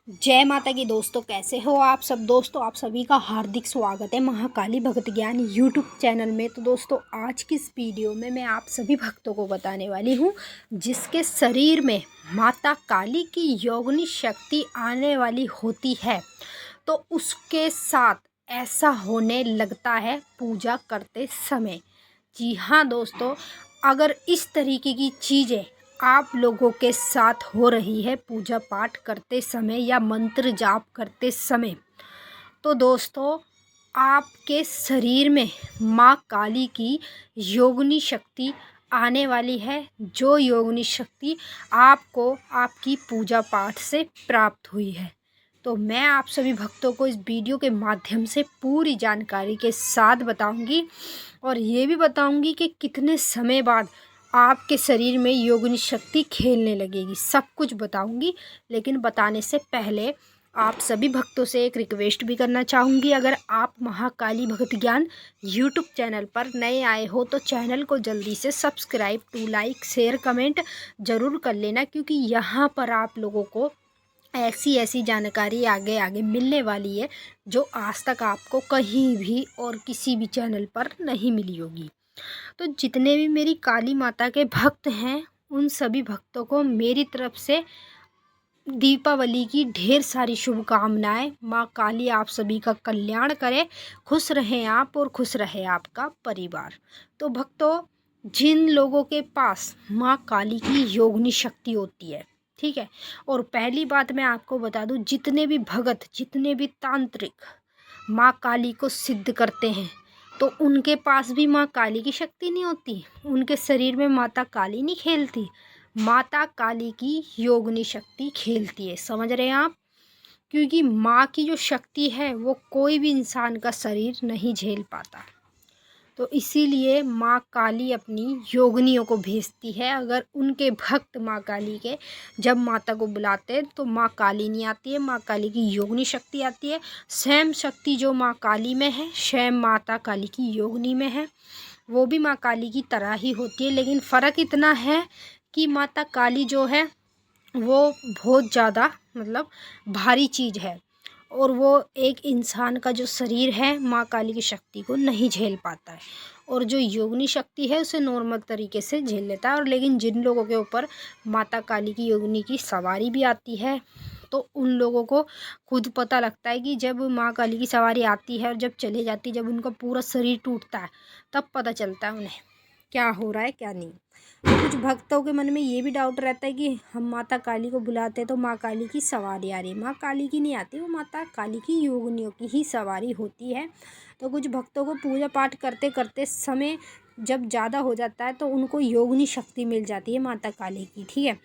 जय माता की दोस्तों, कैसे हो आप सब। दोस्तों, आप सभी का हार्दिक स्वागत है महाकाली भक्त ज्ञान यूट्यूब चैनल में। तो दोस्तों, आज की इस वीडियो में मैं आप सभी भक्तों को बताने वाली हूँ जिसके शरीर में माता काली की योगिनी शक्ति आने वाली होती है तो उसके साथ ऐसा होने लगता है पूजा करते समय। जी हाँ दोस्तों, अगर इस तरीके की चीज़ें आप लोगों के साथ हो रही है पूजा पाठ करते समय या मंत्र जाप करते समय, तो दोस्तों आपके शरीर में माँ काली की योगिनी शक्ति आने वाली है। जो योगिनी शक्ति आपको आपकी पूजा पाठ से प्राप्त हुई है। तो मैं आप सभी भक्तों को इस वीडियो के माध्यम से पूरी जानकारी के साथ बताऊंगी और ये भी बताऊंगी कि कितने समय बाद आपके शरीर में योगिनी शक्ति खेलने लगेगी। सब कुछ बताऊंगी, लेकिन बताने से पहले आप सभी भक्तों से एक रिक्वेस्ट भी करना चाहूँगी। अगर आप महाकाली भक्त ज्ञान यूट्यूब चैनल पर नए आए हो तो चैनल को जल्दी से subscribe to like share comment ज़रूर कर लेना, क्योंकि यहाँ पर आप लोगों को ऐसी ऐसी जानकारी आगे आगे मिलने वाली है जो आज तक आपको कहीं भी और किसी भी चैनल पर नहीं मिली होगी। तो जितने भी मेरी काली माता के भक्त हैं उन सभी भक्तों को मेरी तरफ से दीपावली की ढेर सारी शुभकामनाएं। माँ काली आप सभी का कल्याण करे, खुश रहें आप और खुश रहे आपका परिवार। तो भक्तों, जिन लोगों के पास माँ काली की योगिनी शक्ति होती है, ठीक है, और पहली बात मैं आपको बता दूं, जितने भी भगत जितने भी तांत्रिक माँ काली को सिद्ध करते हैं तो उनके पास भी माँ काली की शक्ति नहीं होती, उनके शरीर में माता काली नहीं खेलती, माता काली की योगिनी शक्ति खेलती है। समझ रहे हैं आप? क्योंकि माँ की जो शक्ति है वो कोई भी इंसान का शरीर नहीं झेल पाता। तो इसीलिए माँ काली अपनी योगिनियों को भेजती है। अगर उनके भक्त माँ काली के जब माता को बुलाते हैं तो माँ काली नहीं आती है, माँ काली की योगिनी शक्ति आती है। सेम शक्ति जो माँ काली में है सेम माता काली की योगिनी में है। वो भी माँ काली की तरह ही होती है, लेकिन फ़र्क इतना है कि माता काली जो है वो बहुत ज़्यादा मतलब भारी चीज़ है और वो एक इंसान का जो शरीर है माँ काली की शक्ति को नहीं झेल पाता है, और जो योगिनी शक्ति है उसे नॉर्मल तरीके से झेल लेता है। और लेकिन जिन लोगों के ऊपर माता काली की योगिनी की सवारी भी आती है तो उन लोगों को खुद पता लगता है कि जब माँ काली की सवारी आती है और जब चले जाती है, जब उनका पूरा शरीर टूटता है, तब पता चलता है उन्हें क्या हो रहा है क्या नहीं। तो कुछ भक्तों के मन में ये भी डाउट रहता है कि हम माता काली को बुलाते हैं तो माँ काली की सवारी आ रही है। माँ काली की नहीं आती, वो माता काली की योगिनियों की ही सवारी होती है। तो कुछ भक्तों को पूजा पाठ करते करते समय जब ज़्यादा हो जाता है तो उनको योगिनी शक्ति मिल जाती है माता काली की, ठीक है।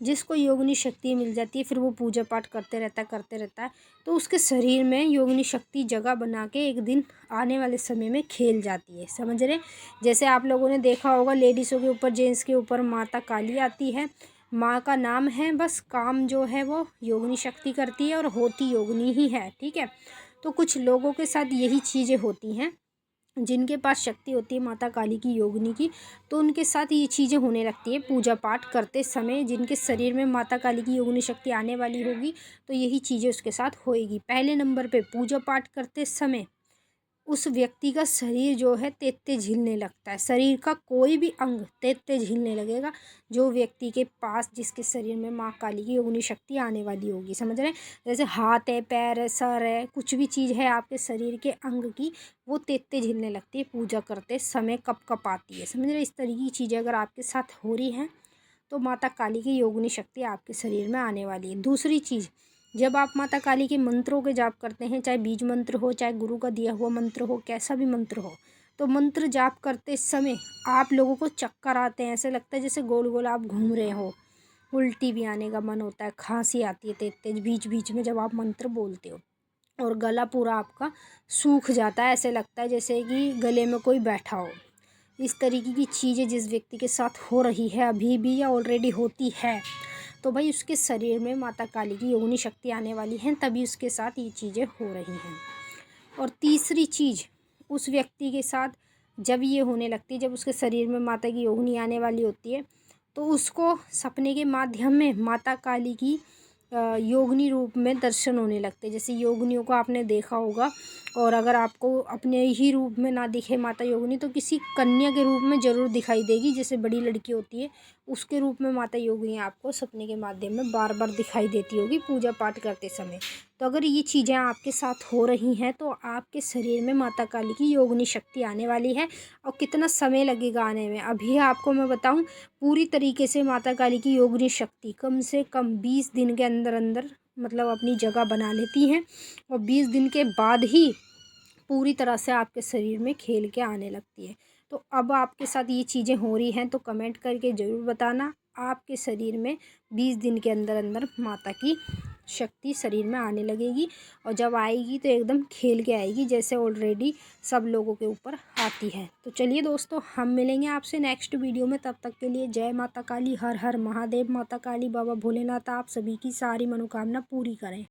जिसको योगिनी शक्ति मिल जाती है फिर वो पूजा पाठ करते रहता है तो उसके शरीर में योगिनी शक्ति जगह बना के एक दिन आने वाले समय में खेल जाती है। समझ रहे? जैसे आप लोगों ने देखा होगा लेडीज़ों के ऊपर जेंट्स के ऊपर माता काली आती है, माँ का नाम है, बस काम जो है वो योगिनी शक्ति करती है और होती योगिनी ही है, ठीक है। तो कुछ लोगों के साथ यही चीज़ें होती हैं, जिनके पास शक्ति होती है माता काली की योगिनी की, तो उनके साथ ये चीज़ें होने लगती है पूजा पाठ करते समय। जिनके शरीर में माता काली की योगिनी शक्ति आने वाली होगी तो यही चीज़ें उसके साथ होएगी। पहले नंबर पे पूजा पाठ करते समय उस व्यक्ति का शरीर जो है तेज-तेज हिलने लगता है। शरीर का कोई भी अंग तेज-तेज हिलने लगेगा जो व्यक्ति के पास जिसके शरीर में माँ काली की योगिनी शक्ति आने वाली होगी। समझ रहे हैं? जैसे हाथ है, पैर है, सर है, कुछ भी चीज़ है आपके शरीर के अंग की, वो तेज-तेज हिलने लगती है पूजा करते समय, कँप-कँपाती है। समझ रहे हैं? इस तरह की चीज़ें अगर आपके साथ हो रही हैं तो माता काली की योगिनी शक्ति आपके शरीर में आने वाली है। दूसरी चीज़, जब आप माता काली के मंत्रों के जाप करते हैं, चाहे बीज मंत्र हो, चाहे गुरु का दिया हुआ मंत्र हो, कैसा भी मंत्र हो, तो मंत्र जाप करते समय आप लोगों को चक्कर आते हैं, ऐसे लगता है जैसे गोल गोल आप घूम रहे हो, उल्टी भी आने का मन होता है, खांसी आती है तेज तेज बीच बीच में जब आप मंत्र बोलते हो, और गला पूरा आपका सूख जाता है, ऐसे लगता है जैसे कि गले में कोई बैठा हो। इस तरीके की चीज़ें जिस व्यक्ति के साथ हो रही है अभी भी या ऑलरेडी होती है, तो भाई उसके शरीर में माता काली की योगिनी शक्ति आने वाली है, तभी उसके साथ ये चीज़ें हो रही हैं। और तीसरी चीज़, उस व्यक्ति के साथ जब ये होने लगती है, जब उसके शरीर में माता की योगिनी आने वाली होती है, तो उसको सपने के माध्यम में माता काली की योगिनी रूप में दर्शन होने लगते। जैसे योगिनियों को आपने देखा होगा, और अगर आपको अपने ही रूप में ना दिखे माता योगिनी तो किसी कन्या के रूप में ज़रूर दिखाई देगी। जैसे बड़ी लड़की होती है उसके रूप में माता योगिनी आपको सपने के माध्यम में बार बार दिखाई देती होगी पूजा पाठ करते समय। तो अगर ये चीज़ें आपके साथ हो रही हैं तो आपके शरीर में माता काली की योगिनी शक्ति आने वाली है। और कितना समय लगेगा आने में, अभी आपको मैं बताऊं, पूरी तरीके से माता काली की योगिनी शक्ति कम से कम 20 दिन के अंदर अंदर मतलब अपनी जगह बना लेती हैं, और 20 दिन के बाद ही पूरी तरह से आपके शरीर में खेल के आने लगती है। तो अब आपके साथ ये चीज़ें हो रही हैं तो कमेंट करके ज़रूर बताना। आपके शरीर में 20 दिन के अंदर अंदर माता की शक्ति शरीर में आने लगेगी, और जब आएगी तो एकदम खेल के आएगी जैसे ऑलरेडी सब लोगों के ऊपर आती है। तो चलिए दोस्तों, हम मिलेंगे आपसे नेक्स्ट वीडियो में। तब तक के लिए जय माता काली, हर हर महादेव। माता काली बाबा भोलेनाथ आप सभी की सारी मनोकामना पूरी करें।